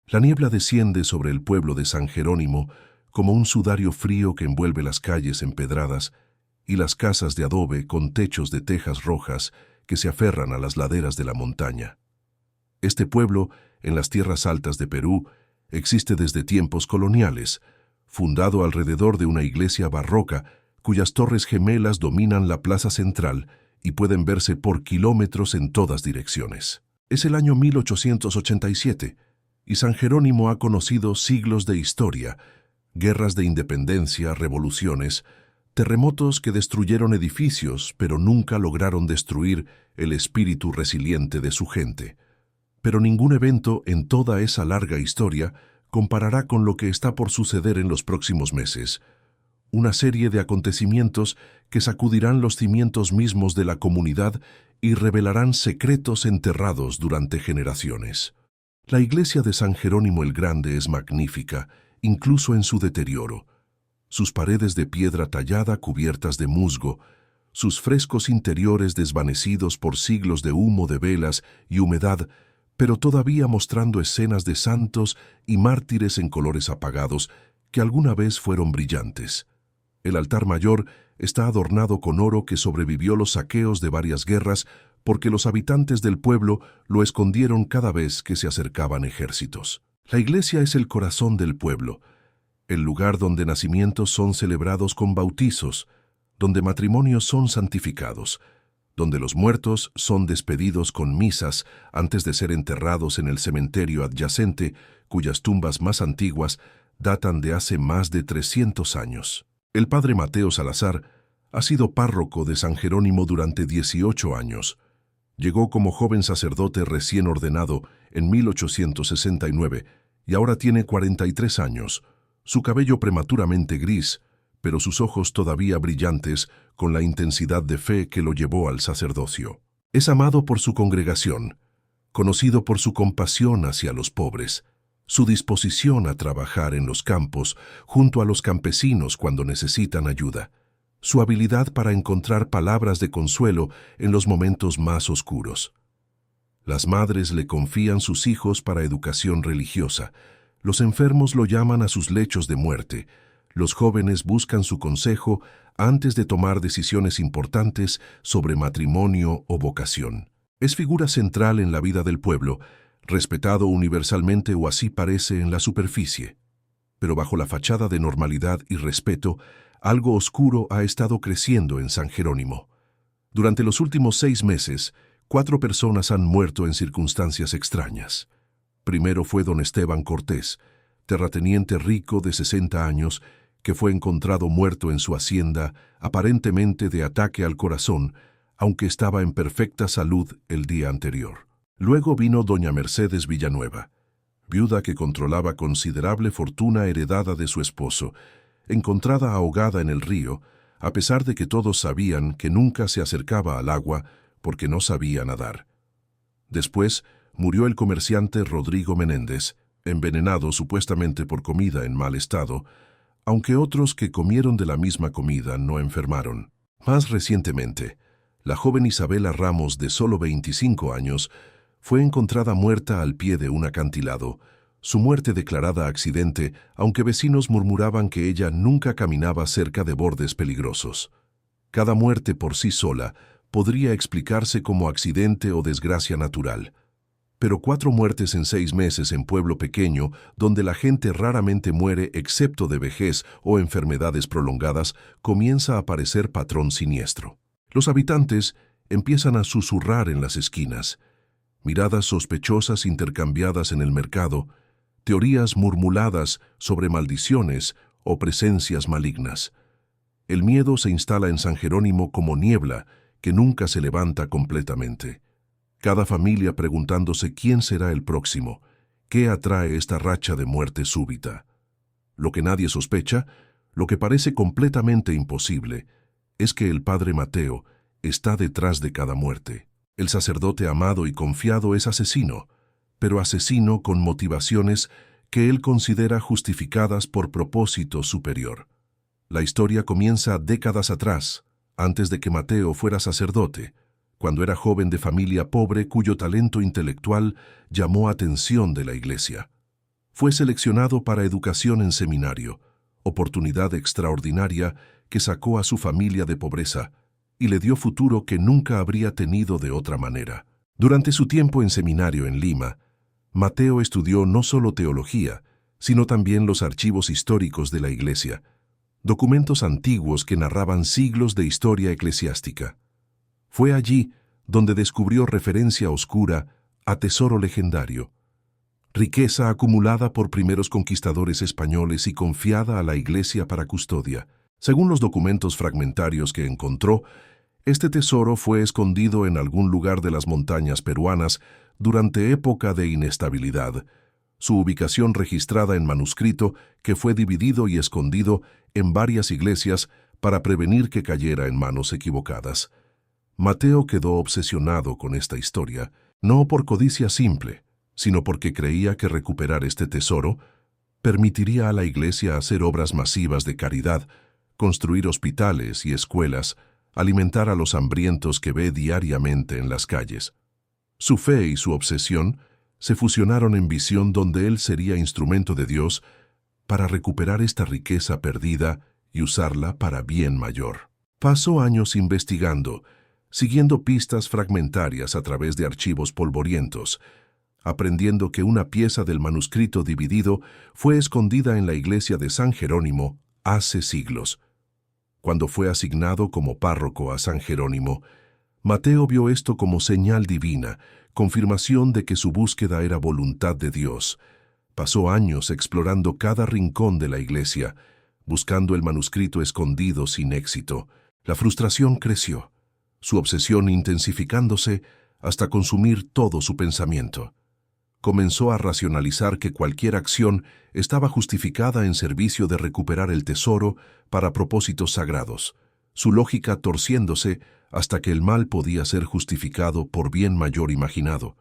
La niebla desciende sobre el pueblo de San Jerónimo como un sudario frío que envuelve las calles empedradas y las casas de adobe con techos de tejas rojas que se aferran a las laderas de la montaña. Este pueblo, en las tierras altas de Perú, existe desde tiempos coloniales, fundado alrededor de una iglesia barroca cuyas torres gemelas dominan la plaza central y pueden verse por kilómetros en todas direcciones. Es el año 1887 y San Jerónimo ha conocido siglos de historia, guerras de independencia, revoluciones, terremotos que destruyeron edificios pero nunca lograron destruir el espíritu resiliente de su gente. Pero ningún evento en toda esa larga historia comparará con lo que está por suceder en los próximos meses. Una serie de acontecimientos que sacudirán los cimientos mismos de la comunidad y revelarán secretos enterrados durante generaciones. La iglesia de San Jerónimo el Grande es magnífica, incluso en su deterioro. Sus paredes de piedra tallada cubiertas de musgo, sus frescos interiores desvanecidos por siglos de humo de velas y humedad, pero todavía mostrando escenas de santos y mártires en colores apagados que alguna vez fueron brillantes. El altar mayor está adornado con oro que sobrevivió los saqueos de varias guerras porque los habitantes del pueblo lo escondieron cada vez que se acercaban ejércitos. La iglesia es el corazón del pueblo, el lugar donde nacimientos son celebrados con bautizos, donde matrimonios son santificados, donde los muertos son despedidos con misas antes de ser enterrados en el cementerio adyacente, cuyas tumbas más antiguas datan de hace más de 300 años. El padre Mateo Salazar ha sido párroco de San Jerónimo durante 18 años. Llegó como joven sacerdote recién ordenado en 1869 y ahora tiene 43 años, su cabello prematuramente gris, pero sus ojos todavía brillantes con la intensidad de fe que lo llevó al sacerdocio. Es amado por su congregación, conocido por su compasión hacia los pobres, su disposición a trabajar en los campos junto a los campesinos cuando necesitan ayuda, su habilidad para encontrar palabras de consuelo en los momentos más oscuros. Las madres le confían sus hijos para educación religiosa, los enfermos lo llaman a sus lechos de muerte, los jóvenes buscan su consejo antes de tomar decisiones importantes sobre matrimonio o vocación. Es figura central en la vida del pueblo, respetado universalmente o así parece en la superficie. Pero bajo la fachada de normalidad y respeto, algo oscuro ha estado creciendo en San Jerónimo. Durante los últimos 6 meses, 4 personas han muerto en circunstancias extrañas. Primero fue don Esteban Cortés, terrateniente rico de 60 años, que fue encontrado muerto en su hacienda, aparentemente de ataque al corazón, aunque estaba en perfecta salud el día anterior. Luego vino doña Mercedes Villanueva, viuda que controlaba considerable fortuna heredada de su esposo, encontrada ahogada en el río, a pesar de que todos sabían que nunca se acercaba al agua porque no sabía nadar. Después murió el comerciante Rodrigo Menéndez, envenenado supuestamente por comida en mal estado, aunque otros que comieron de la misma comida no enfermaron. Más recientemente, la joven Isabela Ramos, de solo 25 años, fue encontrada muerta al pie de un acantilado, su muerte declarada accidente, aunque vecinos murmuraban que ella nunca caminaba cerca de bordes peligrosos. Cada muerte por sí sola podría explicarse como accidente o desgracia natural. Pero 4 muertes en 6 meses en pueblo pequeño, donde la gente raramente muere excepto de vejez o enfermedades prolongadas, comienza a parecer patrón siniestro. Los habitantes empiezan a susurrar en las esquinas, miradas sospechosas intercambiadas en el mercado, teorías murmuladas sobre maldiciones o presencias malignas. El miedo se instala en San Jerónimo como niebla que nunca se levanta completamente. Cada familia preguntándose quién será el próximo, qué atrae esta racha de muerte súbita. Lo que nadie sospecha, lo que parece completamente imposible, es que el padre Mateo está detrás de cada muerte. El sacerdote amado y confiado es asesino, pero asesino con motivaciones que él considera justificadas por propósito superior. La historia comienza décadas atrás, antes de que Mateo fuera sacerdote, cuando era joven de familia pobre cuyo talento intelectual llamó atención de la iglesia. Fue seleccionado para educación en seminario, oportunidad extraordinaria que sacó a su familia de pobreza y le dio futuro que nunca habría tenido de otra manera. Durante su tiempo en seminario en Lima, Mateo estudió no solo teología, sino también los archivos históricos de la Iglesia, documentos antiguos que narraban siglos de historia eclesiástica. Fue allí donde descubrió referencia oscura a tesoro legendario, riqueza acumulada por primeros conquistadores españoles y confiada a la Iglesia para custodia. Según los documentos fragmentarios que encontró, este tesoro fue escondido en algún lugar de las montañas peruanas durante época de inestabilidad, su ubicación registrada en manuscrito que fue dividido y escondido en varias iglesias para prevenir que cayera en manos equivocadas. Mateo quedó obsesionado con esta historia, no por codicia simple, sino porque creía que recuperar este tesoro permitiría a la Iglesia hacer obras masivas de caridad, construir hospitales y escuelas, alimentar a los hambrientos que ve diariamente en las calles. Su fe y su obsesión se fusionaron en visión donde él sería instrumento de Dios para recuperar esta riqueza perdida y usarla para bien mayor. Pasó años investigando, siguiendo pistas fragmentarias a través de archivos polvorientos, aprendiendo que una pieza del manuscrito dividido fue escondida en la iglesia de San Jerónimo hace siglos. Cuando fue asignado como párroco a San Jerónimo, Mateo vio esto como señal divina, confirmación de que su búsqueda era voluntad de Dios. Pasó años explorando cada rincón de la iglesia, buscando el manuscrito escondido sin éxito. La frustración creció, su obsesión intensificándose hasta consumir todo su pensamiento. Comenzó a racionalizar que cualquier acción estaba justificada en servicio de recuperar el tesoro para propósitos sagrados, su lógica torciéndose hasta que el mal podía ser justificado por bien mayor imaginado.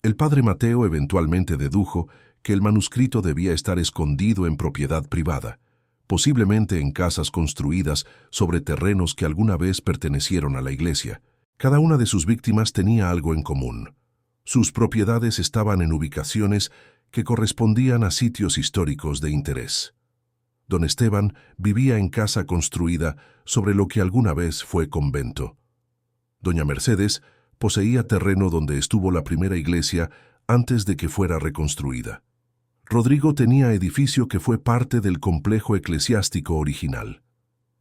El padre Mateo eventualmente dedujo que el manuscrito debía estar escondido en propiedad privada, posiblemente en casas construidas sobre terrenos que alguna vez pertenecieron a la iglesia. Cada una de sus víctimas tenía algo en común. Sus propiedades estaban en ubicaciones que correspondían a sitios históricos de interés. Don Esteban vivía en casa construida sobre lo que alguna vez fue convento. Doña Mercedes poseía terreno donde estuvo la primera iglesia antes de que fuera reconstruida. Rodrigo tenía edificio que fue parte del complejo eclesiástico original.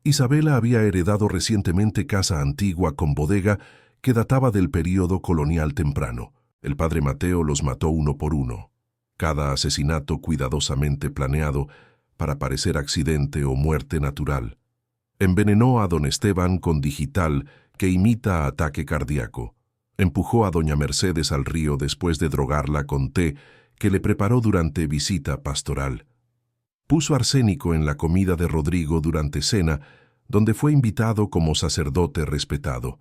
Isabela había heredado recientemente casa antigua con bodega que databa del período colonial temprano. El padre Mateo los mató uno por uno. Cada asesinato cuidadosamente planeado para parecer accidente o muerte natural. Envenenó a don Esteban con digital que imita ataque cardíaco. Empujó a doña Mercedes al río después de drogarla con té que le preparó durante visita pastoral. Puso arsénico en la comida de Rodrigo durante cena, donde fue invitado como sacerdote respetado.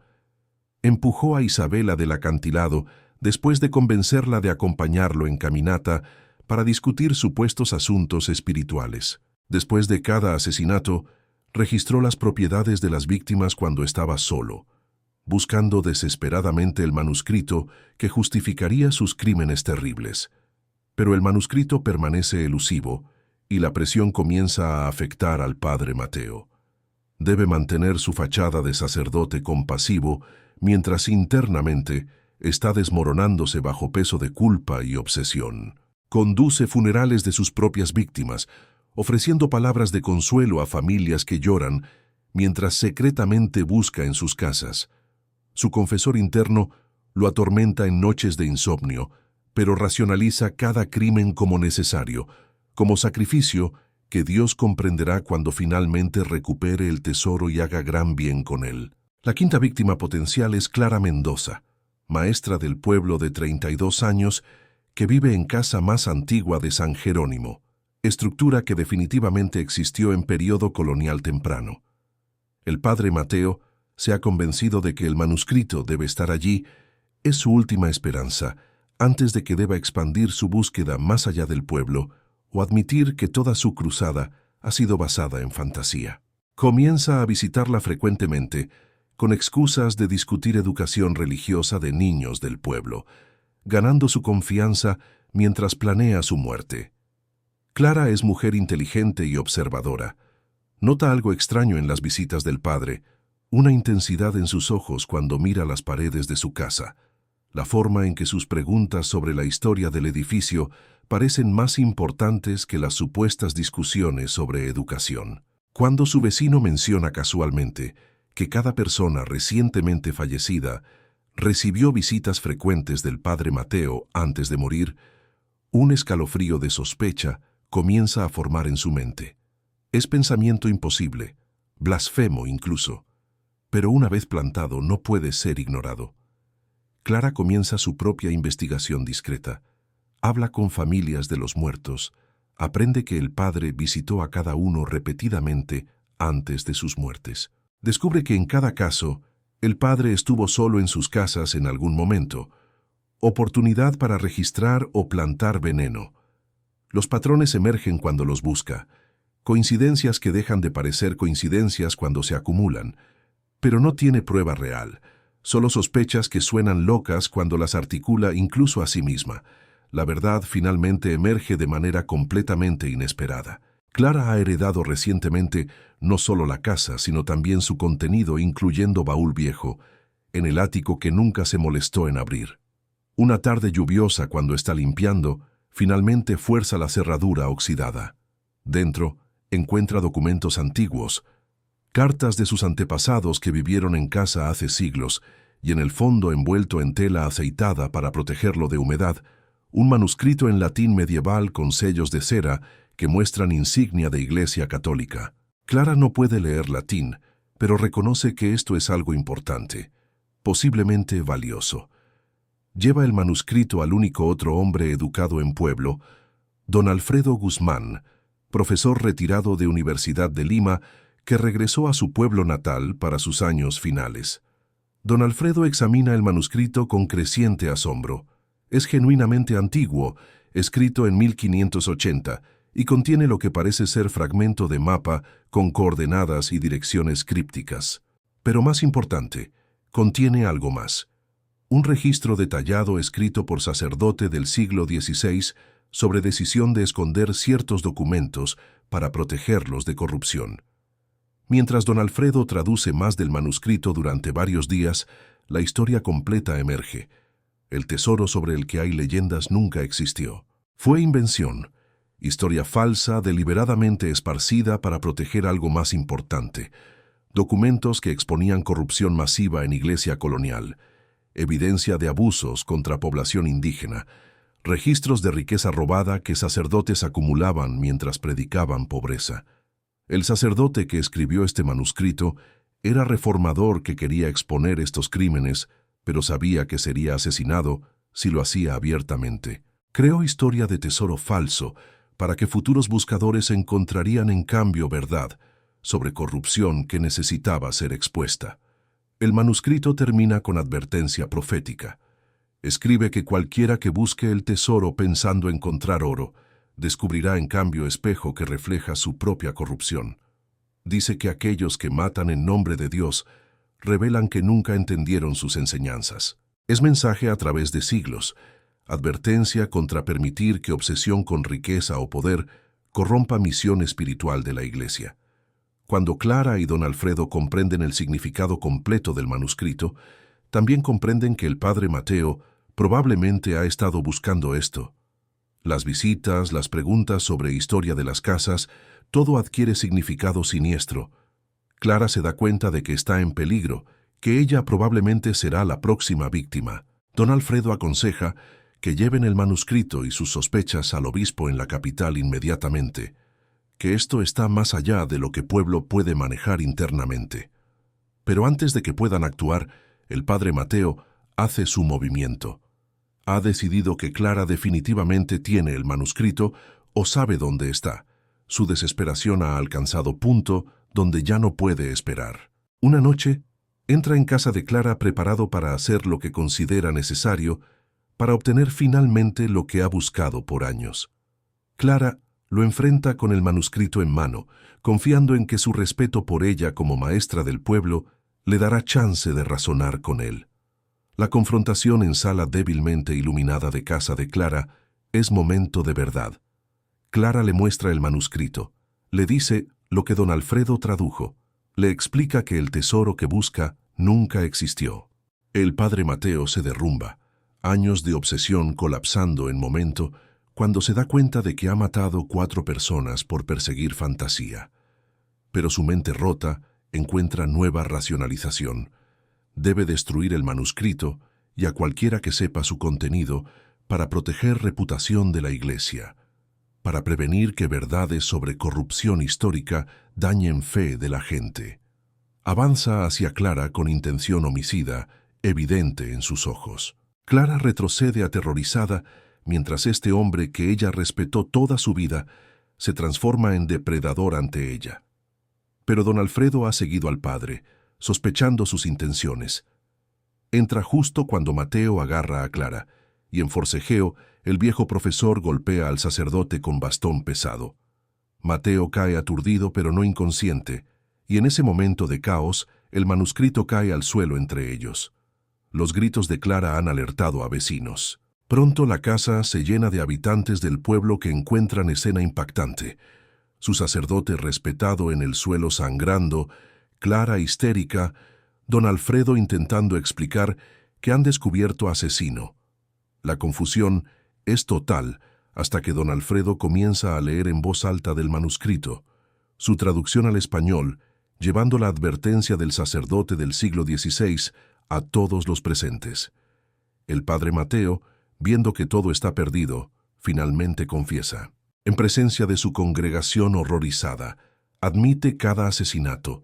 Empujó a Isabela del acantilado después de convencerla de acompañarlo en caminata para discutir supuestos asuntos espirituales. Después de cada asesinato, registró las propiedades de las víctimas cuando estaba solo, buscando desesperadamente el manuscrito que justificaría sus crímenes terribles. Pero el manuscrito permanece elusivo y la presión comienza a afectar al padre Mateo. Debe mantener su fachada de sacerdote compasivo mientras internamente está desmoronándose bajo peso de culpa y obsesión. Conduce funerales de sus propias víctimas, ofreciendo palabras de consuelo a familias que lloran, mientras secretamente busca en sus casas. Su confesor interno lo atormenta en noches de insomnio, pero racionaliza cada crimen como necesario, como sacrificio que Dios comprenderá cuando finalmente recupere el tesoro y haga gran bien con él. La quinta víctima potencial es Clara Mendoza, maestra del pueblo de 32 años que vive en casa más antigua de San Jerónimo, estructura que definitivamente existió en periodo colonial temprano. El padre Mateo se ha convencido de que el manuscrito debe estar allí, es su última esperanza, antes de que deba expandir su búsqueda más allá del pueblo o admitir que toda su cruzada ha sido basada en fantasía. Comienza a visitarla frecuentemente, con excusas de discutir educación religiosa de niños del pueblo, ganando su confianza mientras planea su muerte. Clara es mujer inteligente y observadora. Nota algo extraño en las visitas del padre, una intensidad en sus ojos cuando mira las paredes de su casa. La forma en que sus preguntas sobre la historia del edificio parecen más importantes que las supuestas discusiones sobre educación. Cuando su vecino menciona casualmente que cada persona recientemente fallecida recibió visitas frecuentes del padre Mateo antes de morir, un escalofrío de sospecha comienza a formar en su mente. Es pensamiento imposible, blasfemo incluso, pero una vez plantado no puede ser ignorado. Clara comienza su propia investigación discreta. Habla con familias de los muertos. Aprende que el padre visitó a cada uno repetidamente antes de sus muertes. Descubre que en cada caso, el padre estuvo solo en sus casas en algún momento. Oportunidad para registrar o plantar veneno. Los patrones emergen cuando los busca. Coincidencias que dejan de parecer coincidencias cuando se acumulan. Pero no tiene prueba real. Solo sospechas que suenan locas cuando las articula incluso a sí misma. La verdad finalmente emerge de manera completamente inesperada. Clara ha heredado recientemente no solo la casa, sino también su contenido, incluyendo baúl viejo, en el ático que nunca se molestó en abrir. Una tarde lluviosa, cuando está limpiando, finalmente fuerza la cerradura oxidada. Dentro, encuentra documentos antiguos, cartas de sus antepasados que vivieron en casa hace siglos, y en el fondo, envuelto en tela aceitada para protegerlo de humedad, un manuscrito en latín medieval con sellos de cera que muestran insignia de Iglesia Católica. Clara no puede leer latín, pero reconoce que esto es algo importante, posiblemente valioso. Lleva el manuscrito al único otro hombre educado en Pueblo, don Alfredo Guzmán, profesor retirado de Universidad de Lima, que regresó a su pueblo natal para sus años finales. Don Alfredo examina el manuscrito con creciente asombro. Es genuinamente antiguo, escrito en 1580, y contiene lo que parece ser fragmento de mapa con coordenadas y direcciones crípticas. Pero más importante, contiene algo más. Un registro detallado escrito por sacerdote del siglo XVI sobre decisión de esconder ciertos documentos para protegerlos de corrupción. Mientras don Alfredo traduce más del manuscrito durante varios días, la historia completa emerge. El tesoro sobre el que hay leyendas nunca existió. Fue invención, historia falsa deliberadamente esparcida para proteger algo más importante. Documentos que exponían corrupción masiva en iglesia colonial, evidencia de abusos contra población indígena, registros de riqueza robada que sacerdotes acumulaban mientras predicaban pobreza. El sacerdote que escribió este manuscrito era reformador que quería exponer estos crímenes, pero sabía que sería asesinado si lo hacía abiertamente. Creó historia de tesoro falso para que futuros buscadores encontrarían en cambio verdad sobre corrupción que necesitaba ser expuesta. El manuscrito termina con advertencia profética. Escribe que cualquiera que busque el tesoro pensando encontrar oro, descubrirá en cambio espejo que refleja su propia corrupción. Dice que aquellos que matan en nombre de Dios revelan que nunca entendieron sus enseñanzas. Es mensaje a través de siglos, advertencia contra permitir que obsesión con riqueza o poder corrompa misión espiritual de la Iglesia. Cuando Clara y don Alfredo comprenden el significado completo del manuscrito, también comprenden que el padre Mateo probablemente ha estado buscando esto. Las visitas, las preguntas sobre historia de las casas, todo adquiere significado siniestro. Clara se da cuenta de que está en peligro, que ella probablemente será la próxima víctima. Don Alfredo aconseja que lleven el manuscrito y sus sospechas al obispo en la capital inmediatamente, que esto está más allá de lo que Pueblo puede manejar internamente. Pero antes de que puedan actuar, el padre Mateo hace su movimiento. Ha decidido que Clara definitivamente tiene el manuscrito o sabe dónde está. Su desesperación ha alcanzado punto donde ya no puede esperar. Una noche, entra en casa de Clara preparado para hacer lo que considera necesario para obtener finalmente lo que ha buscado por años. Clara lo enfrenta con el manuscrito en mano, confiando en que su respeto por ella como maestra del pueblo le dará chance de razonar con él. La confrontación en sala débilmente iluminada de casa de Clara es momento de verdad. Clara le muestra el manuscrito. Le dice lo que don Alfredo tradujo. Le explica que el tesoro que busca nunca existió. El padre Mateo se derrumba, años de obsesión colapsando en momento, cuando se da cuenta de que ha matado 4 personas por perseguir fantasía. Pero su mente rota encuentra nueva racionalización. Debe destruir el manuscrito y a cualquiera que sepa su contenido para proteger reputación de la Iglesia, para prevenir que verdades sobre corrupción histórica dañen fe de la gente. Avanza hacia Clara con intención homicida, evidente en sus ojos. Clara retrocede aterrorizada mientras este hombre que ella respetó toda su vida se transforma en depredador ante ella. Pero don Alfredo ha seguido al padre, sospechando sus intenciones. Entra justo cuando Mateo agarra a Clara, y en forcejeo el viejo profesor golpea al sacerdote con bastón pesado. Mateo cae aturdido pero no inconsciente, y en ese momento de caos el manuscrito cae al suelo entre ellos. Los gritos de Clara han alertado a vecinos. Pronto la casa se llena de habitantes del pueblo que encuentran escena impactante. Su sacerdote respetado en el suelo sangrando, Clara histérica, don Alfredo intentando explicar que han descubierto asesino. La confusión es total hasta que don Alfredo comienza a leer en voz alta del manuscrito, su traducción al español, llevando la advertencia del sacerdote del siglo XVI a todos los presentes. El padre Mateo, viendo que todo está perdido, finalmente confiesa. En presencia de su congregación horrorizada, admite cada asesinato,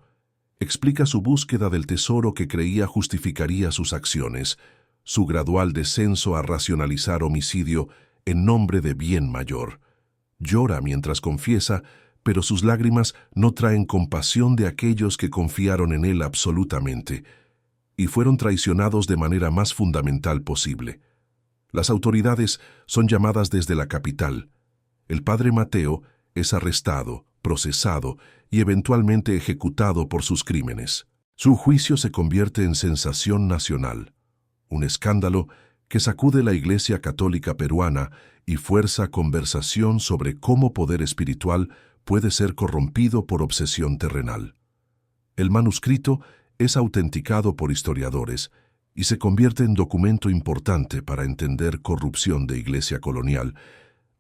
explica su búsqueda del tesoro que creía justificaría sus acciones, su gradual descenso a racionalizar homicidio en nombre de bien mayor. Llora mientras confiesa, pero sus lágrimas no traen compasión de aquellos que confiaron en él absolutamente y fueron traicionados de manera más fundamental posible. Las autoridades son llamadas desde la capital. El padre Mateo es arrestado, procesado y eventualmente ejecutado por sus crímenes. Su juicio se convierte en sensación nacional, un escándalo que sacude la Iglesia Católica peruana y fuerza conversación sobre cómo poder espiritual puede ser corrompido por obsesión terrenal. El manuscrito es autenticado por historiadores y se convierte en documento importante para entender corrupción de Iglesia colonial,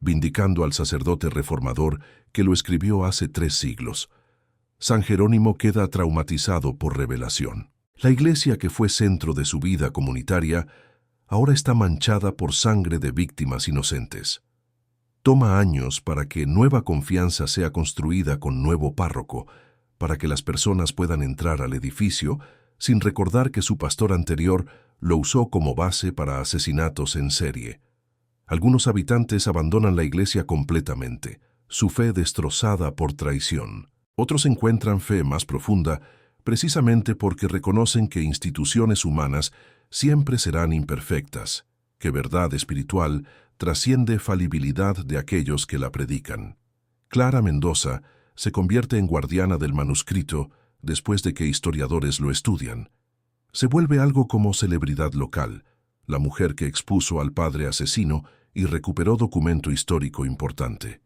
vindicando al sacerdote reformador que lo escribió hace 3 siglos. San Jerónimo queda traumatizado por revelación. La Iglesia que fue centro de su vida comunitaria ahora está manchada por sangre de víctimas inocentes. Toma años para que nueva confianza sea construida con nuevo párroco, para que las personas puedan entrar al edificio sin recordar que su pastor anterior lo usó como base para asesinatos en serie. Algunos habitantes abandonan la iglesia completamente, su fe destrozada por traición. Otros encuentran fe más profunda precisamente porque reconocen que instituciones humanas siempre serán imperfectas, que verdad espiritual trasciende falibilidad de aquellos que la predican. Clara Mendoza se convierte en guardiana del manuscrito después de que historiadores lo estudian. Se vuelve algo como celebridad local, la mujer que expuso al padre asesino y recuperó documento histórico importante.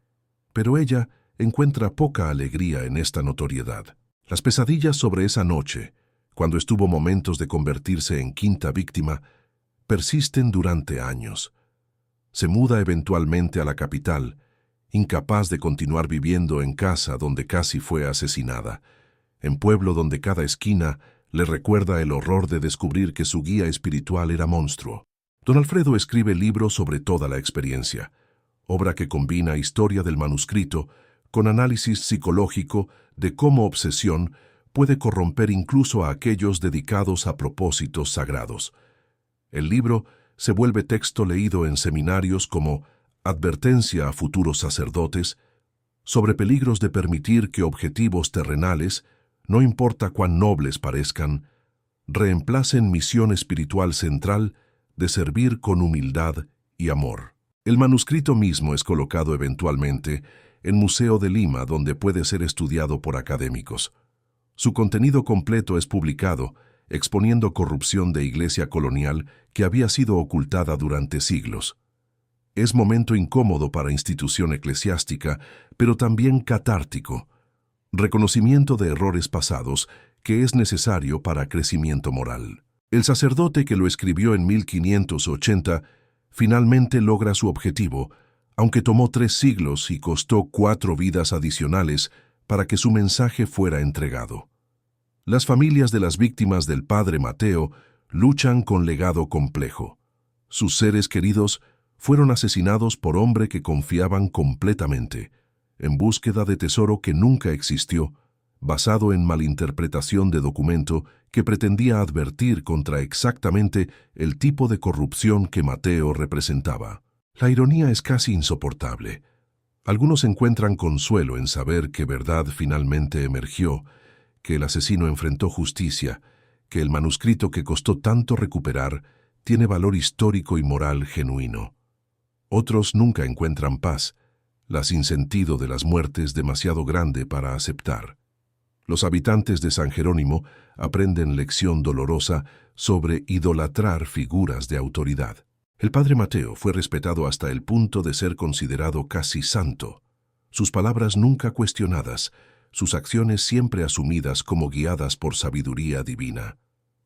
Pero ella encuentra poca alegría en esta notoriedad. Las pesadillas sobre esa noche, cuando estuvo momentos de convertirse en quinta víctima, persisten durante años. Se muda eventualmente a la capital, incapaz de continuar viviendo en casa donde casi fue asesinada, en pueblo donde cada esquina le recuerda el horror de descubrir que su guía espiritual era monstruo. Don Alfredo escribe libros sobre toda la experiencia, obra que combina historia del manuscrito con análisis psicológico de cómo obsesión puede corromper incluso a aquellos dedicados a propósitos sagrados. El libro se vuelve texto leído en seminarios como Advertencia a futuros sacerdotes, sobre peligros de permitir que objetivos terrenales, no importa cuán nobles parezcan, reemplacen misión espiritual central de servir con humildad y amor. El manuscrito mismo es colocado eventualmente en Museo de Lima, donde puede ser estudiado por académicos. Su contenido completo es publicado, exponiendo corrupción de iglesia colonial que había sido ocultada durante siglos. Es momento incómodo para institución eclesiástica, pero también catártico. Reconocimiento de errores pasados que es necesario para crecimiento moral. El sacerdote que lo escribió en 1580 finalmente logra su objetivo, aunque tomó 3 siglos y costó 4 vidas adicionales para que su mensaje fuera entregado. Las familias de las víctimas del padre Mateo luchan con legado complejo. Sus seres queridos fueron asesinados por hombre que confiaban completamente, en búsqueda de tesoro que nunca existió, basado en malinterpretación de documento que pretendía advertir contra exactamente el tipo de corrupción que Mateo representaba. La ironía es casi insoportable. Algunos encuentran consuelo en saber que verdad finalmente emergió, que el asesino enfrentó justicia, que el manuscrito que costó tanto recuperar tiene valor histórico y moral genuino. Otros nunca encuentran paz, la sinsentido de las muertes demasiado grande para aceptar. Los habitantes de San Jerónimo aprenden lección dolorosa sobre idolatrar figuras de autoridad. El padre Mateo fue respetado hasta el punto de ser considerado casi santo. Sus palabras nunca cuestionadas, sus acciones siempre asumidas como guiadas por sabiduría divina.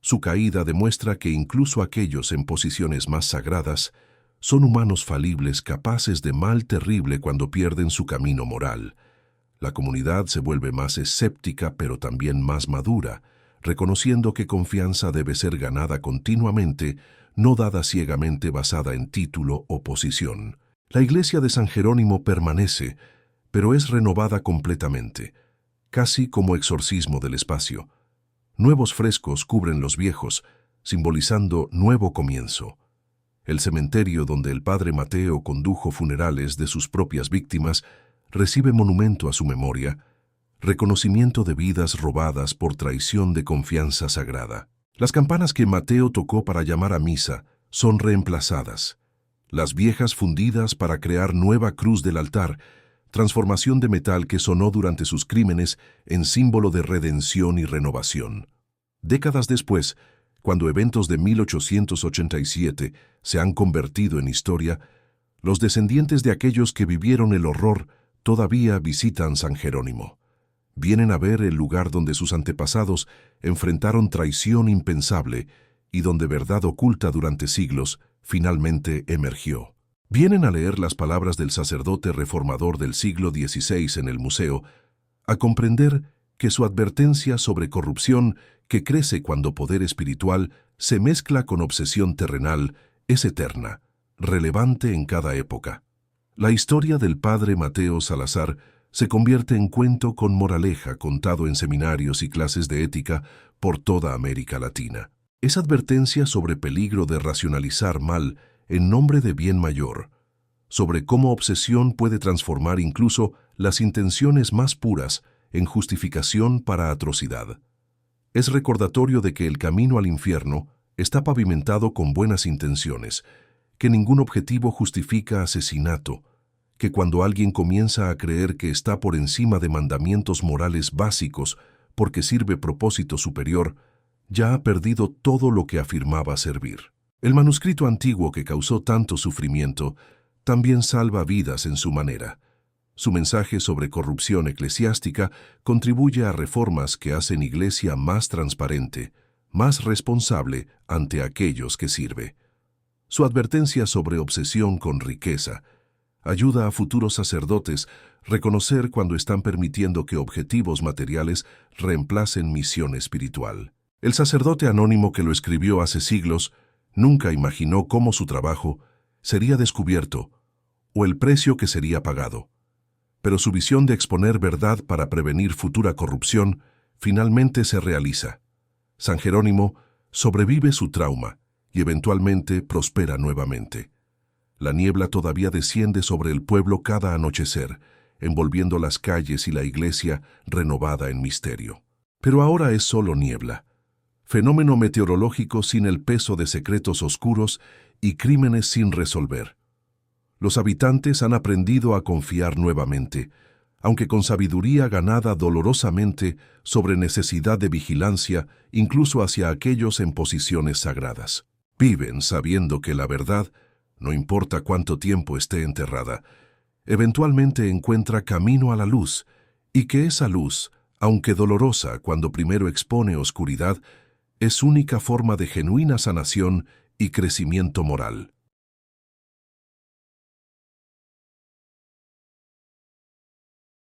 Su caída demuestra que incluso aquellos en posiciones más sagradas son humanos falibles capaces de mal terrible cuando pierden su camino moral. La comunidad se vuelve más escéptica pero también más madura, reconociendo que confianza debe ser ganada continuamente, no dada ciegamente basada en título o posición. La iglesia de San Jerónimo permanece, pero es renovada completamente, casi como exorcismo del espacio. Nuevos frescos cubren los viejos, simbolizando nuevo comienzo. El cementerio donde el padre Mateo condujo funerales de sus propias víctimas recibe monumento a su memoria, reconocimiento de vidas robadas por traición de confianza sagrada. Las campanas que Mateo tocó para llamar a misa son reemplazadas. Las viejas fundidas para crear nueva cruz del altar, transformación de metal que sonó durante sus crímenes en símbolo de redención y renovación. Décadas después, cuando eventos de 1887 se han convertido en historia, los descendientes de aquellos que vivieron el horror todavía visitan San Jerónimo. Vienen a ver el lugar donde sus antepasados enfrentaron traición impensable y donde verdad oculta durante siglos finalmente emergió. Vienen a leer las palabras del sacerdote reformador del siglo XVI en el museo, a comprender que su advertencia sobre corrupción que crece cuando poder espiritual se mezcla con obsesión terrenal es eterna, relevante en cada época. La historia del padre Mateo Salazar se convierte en cuento con moraleja contado en seminarios y clases de ética por toda América Latina. Es advertencia sobre peligro de racionalizar mal en nombre de bien mayor, sobre cómo obsesión puede transformar incluso las intenciones más puras en justificación para atrocidad. Es recordatorio de que el camino al infierno está pavimentado con buenas intenciones, que ningún objetivo justifica asesinato, que cuando alguien comienza a creer que está por encima de mandamientos morales básicos porque sirve propósito superior, ya ha perdido todo lo que afirmaba servir. El manuscrito antiguo que causó tanto sufrimiento también salva vidas en su manera. Su mensaje sobre corrupción eclesiástica contribuye a reformas que hacen Iglesia más transparente, más responsable ante aquellos que sirve. Su advertencia sobre obsesión con riqueza ayuda a futuros sacerdotes a reconocer cuando están permitiendo que objetivos materiales reemplacen misión espiritual. El sacerdote anónimo que lo escribió hace siglos nunca imaginó cómo su trabajo sería descubierto o el precio que sería pagado. Pero su visión de exponer verdad para prevenir futura corrupción finalmente se realiza. San Jerónimo sobrevive su trauma y eventualmente prospera nuevamente. La niebla todavía desciende sobre el pueblo cada anochecer, envolviendo las calles y la iglesia renovada en misterio. Pero ahora es solo niebla, fenómeno meteorológico sin el peso de secretos oscuros y crímenes sin resolver. Los habitantes han aprendido a confiar nuevamente, aunque con sabiduría ganada dolorosamente sobre necesidad de vigilancia, incluso hacia aquellos en posiciones sagradas. Viven sabiendo que la verdad no importa cuánto tiempo esté enterrada, eventualmente encuentra camino a la luz, y que esa luz, aunque dolorosa cuando primero expone oscuridad, es única forma de genuina sanación y crecimiento moral.